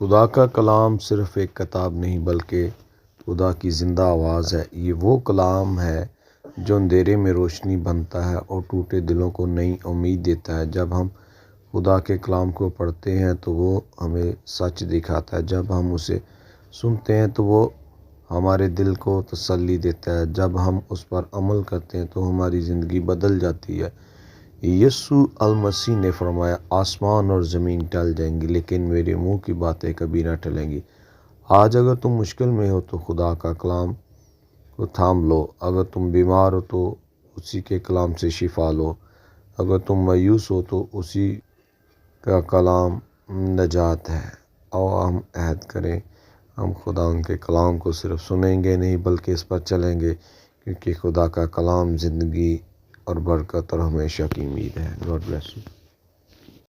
खुदा का कलाम सिर्फ़ एक किताब नहीं बल्कि खुदा की ज़िंदा आवाज़ है। ये वो कलाम है जो अंधेरे में रोशनी बनता है और टूटे दिलों को नई उम्मीद देता है। जब हम खुदा के कलाम को पढ़ते हैं तो वो हमें सच दिखाता है। जब हम उसे सुनते हैं तो वो हमारे दिल को तसल्ली देता है। जब हम उस पर अमल करते हैं तो हमारी ज़िंदगी बदल जाती है। यीशु अल मसीह ने फरमाया, आसमान और ज़मीन टल जाएंगी लेकिन मेरे मुंह की बातें कभी ना टलेंगी। आज अगर तुम मुश्किल में हो तो खुदा का कलाम को थाम लो। अगर तुम बीमार हो तो उसी के कलाम से शिफा लो। अगर तुम मायूस हो तो उसी का कलाम नजात है। और हम अहद करें, हम खुदा उनके कलाम को सिर्फ सुनेंगे नहीं बल्कि इस पर चलेंगे, क्योंकि खुदा का कलाम ज़िंदगी और बरकत और हमेशा की उम्मीद है। God bless you.